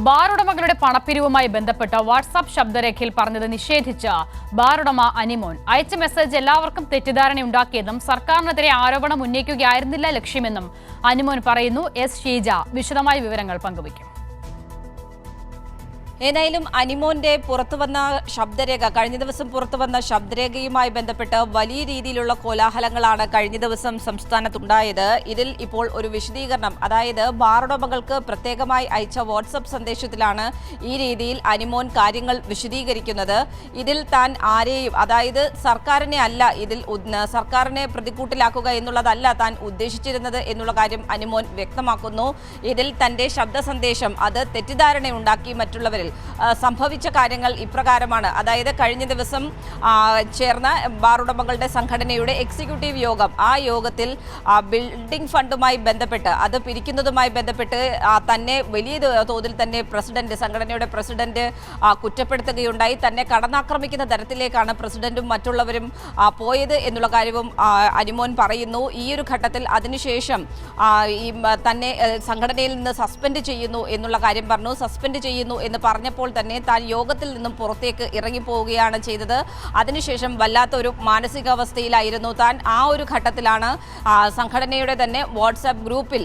ബാറുടമകളുടെ പണപ്പിരിവുമായി ബന്ധപ്പെട്ട വാട്സാപ്പ് ശബ്ദരേഖയിൽ പറഞ്ഞത് നിഷേധിച്ച ബാറുടമ അനിമോൻ അയച്ച മെസ്സേജ് എല്ലാവർക്കും തെറ്റിദ്ധാരണയുണ്ടാക്കിയെന്നും സർക്കാരിനെതിരെ ആരോപണം ഉന്നയിക്കുകയായിരുന്നില്ല ലക്ഷ്യമെന്നും അനിമോൻ പറയുന്നു. എസ് ഷീജ വിശദമായ വിവരങ്ങൾ പങ്കുവയ്ക്കും. ഏതായാലും അനിമോന്റെ പുറത്തുവന്ന ശബ്ദരേഖ കഴിഞ്ഞ ദിവസം പുറത്തുവന്ന ശബ്ദരേഖയുമായി ബന്ധപ്പെട്ട് വലിയ രീതിയിലുള്ള കോലാഹലങ്ങളാണ് കഴിഞ്ഞ ദിവസം സംസ്ഥാനത്തുണ്ടായത്. ഇതിൽ ഇപ്പോൾ ഒരു വിശദീകരണം, അതായത് ബാറുടമകൾക്ക് പ്രത്യേകമായി അയച്ച വാട്സപ്പ് സന്ദേശത്തിലാണ് ഈ രീതിയിൽ അനിമോൻ കാര്യങ്ങൾ വിശദീകരിക്കുന്നത്. ഇതിൽ താൻ ആരെയും, അതായത് സർക്കാരിനെ അല്ല, ഇതിൽ സർക്കാരിനെ പ്രതിക്കൂട്ടിലാക്കുക എന്നുള്ളതല്ല താൻ ഉദ്ദേശിച്ചിരുന്നത് എന്നുള്ള കാര്യം അനിമോൻ വ്യക്തമാക്കുന്നു. ഇതിൽ തന്റെ ശബ്ദ സന്ദേശം അത് തെറ്റിദ്ധാരണയുണ്ടാക്കി മറ്റുള്ളവരിൽ സംഭവിച്ച കാര്യങ്ങൾ ഇപ്രകാരമാണ്. അതായത് കഴിഞ്ഞ ദിവസം ചേർന്ന ബാറുടമകളുടെ സംഘടനയുടെ എക്സിക്യൂട്ടീവ് യോഗം, ആ യോഗത്തിൽ ബിൽഡിംഗ് ഫണ്ടുമായി ബന്ധപ്പെട്ട് അത് പിരിക്കുന്നതുമായി ബന്ധപ്പെട്ട് തന്നെ വലിയ തോതിൽ തന്നെ സംഘടനയുടെ പ്രസിഡന്റ് കുറ്റപ്പെടുത്തുകയുണ്ടായി. തന്നെ കടന്നാക്രമിക്കുന്ന തരത്തിലേക്കാണ് പ്രസിഡന്റും മറ്റുള്ളവരും പോയത് എന്നുള്ള കാര്യവും അനിമോൻ പറയുന്നു. ഈ ഒരു ഘട്ടത്തിൽ അതിനുശേഷം തന്നെ സംഘടനയിൽ നിന്ന് സസ്പെൻഡ് ചെയ്യുന്നു എന്നുള്ള കാര്യം പറഞ്ഞു. സസ്പെൻഡ് ചെയ്യുന്നു എന്ന് പറഞ്ഞപ്പോൾ തന്നെ താൻ യോഗത്തിൽ നിന്നും പുറത്തേക്ക് ഇറങ്ങിപ്പോവുകയാണ് ചെയ്തത്. അതിനുശേഷം വല്ലാത്തൊരു മാനസികാവസ്ഥയിലായിരുന്നു താൻ. ആ ഒരു ഘട്ടത്തിലാണ് സംഘടനയുടെ തന്നെ വാട്സാപ്പ് ഗ്രൂപ്പിൽ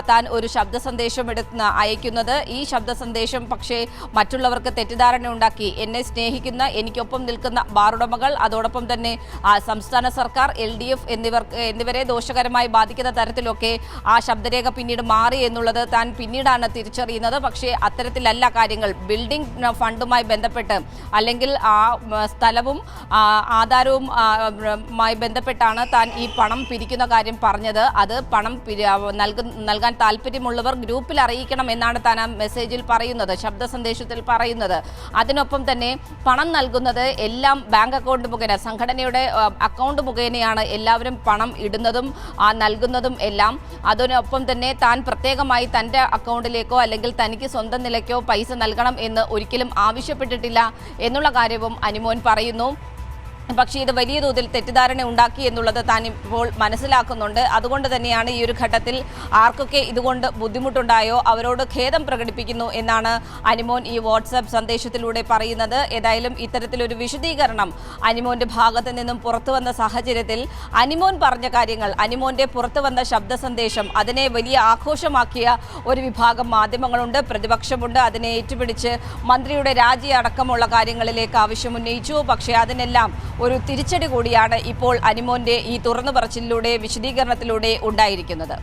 താൻ ഒരു ശബ്ദ സന്ദേശം അയക്കുന്നത്. ഈ ശബ്ദ സന്ദേശം പക്ഷേ മറ്റുള്ളവർക്ക് തെറ്റിദ്ധാരണ ഉണ്ടാക്കി. എന്നെ സ്നേഹിക്കുന്ന, എനിക്കൊപ്പം നിൽക്കുന്ന ബാറുടമകൾ, അതോടൊപ്പം തന്നെ സംസ്ഥാന സർക്കാർ, LDF എന്നിവരെ ദോഷകരമായി ബാധിക്കുന്ന തരത്തിലൊക്കെ ആ ശബ്ദരേഖ പിന്നീട് മാറി എന്നുള്ളത് താൻ പിന്നീടാണ് തിരിച്ചറിയുന്നത്. പക്ഷേ അത്തരത്തിലല്ല കാര്യങ്ങൾ. ബിൽഡിംഗ് ഫണ്ടുമായി ബന്ധപ്പെട്ട് അല്ലെങ്കിൽ ആ സ്ഥലവും ആധാരവുമായി ബന്ധപ്പെട്ടാണ് താൻ ഈ പണം പിരിക്കുന്ന കാര്യം പറഞ്ഞത്. അത് പണം നൽകാൻ താല്പര്യമുള്ളവർ ഗ്രൂപ്പിൽ അറിയിക്കണം എന്നാണ് താൻ ആ മെസ്സേജിൽ പറയുന്നത്, ശബ്ദ സന്ദേശത്തിൽ പറയുന്നത്. അതിനൊപ്പം തന്നെ പണം നൽകുന്നത് എല്ലാം ബാങ്ക് അക്കൗണ്ട് മുഖേന, സംഘടനയുടെ അക്കൗണ്ട് മുഖേനയാണ് എല്ലാവരും പണം ഇടുന്നതും നൽകുന്നതും എല്ലാം. അതിനൊപ്പം തന്നെ താൻ പ്രത്യേകമായി തൻ്റെ അക്കൗണ്ടിലേക്കോ അല്ലെങ്കിൽ തനിക്ക് സ്വന്തം നിലയ്ക്കോ പൈസ നൽകണം എന്ന് ഒരിക്കലും ആവശ്യപ്പെട്ടിട്ടില്ല എന്നുള്ള കാര്യവും അനിമോൻ പറയുന്നു. പക്ഷേ ഇത് വലിയ തോതിൽ തെറ്റിദ്ധാരണ ഉണ്ടാക്കി എന്നുള്ളത് താൻ ഇപ്പോൾ മനസ്സിലാക്കുന്നുണ്ട്. അതുകൊണ്ട് തന്നെയാണ് ഈ ഒരു ഘട്ടത്തിൽ ആർക്കൊക്കെ ഇതുകൊണ്ട് ബുദ്ധിമുട്ടുണ്ടായോ അവരോട് ഖേദം പ്രകടിപ്പിക്കുന്നു എന്നാണ് അനിമോൻ ഈ വാട്സാപ്പ് സന്ദേശത്തിലൂടെ പറയുന്നത്. ഏതായാലും ഇത്തരത്തിലൊരു വിശദീകരണം അനിമോന്റെ ഭാഗത്ത് നിന്നും പുറത്തു വന്ന സാഹചര്യത്തിൽ അനിമോൻ പറഞ്ഞ കാര്യങ്ങൾ, അനിമോന്റെ പുറത്തു വന്ന ശബ്ദ സന്ദേശം, അതിനെ വലിയ ആഘോഷമാക്കിയ ഒരു വിഭാഗം മാധ്യമങ്ങളുണ്ട്, പ്രതിപക്ഷമുണ്ട്. അതിനെ ഏറ്റുപിടിച്ച് മന്ത്രിയുടെ രാജി അടക്കമുള്ള കാര്യങ്ങളിലേക്ക് ആവശ്യമുന്നയിച്ചു. പക്ഷേ അതിനെല്ലാം ഒരു തിരിച്ചടി കൂടിയാണ് ഇപ്പോൾ അനിമോന്റെ ഈ തുറന്നു പറച്ചിലൂടെ, വിശദീകരണത്തിലൂടെ ഉണ്ടായിരിക്കുന്നത്.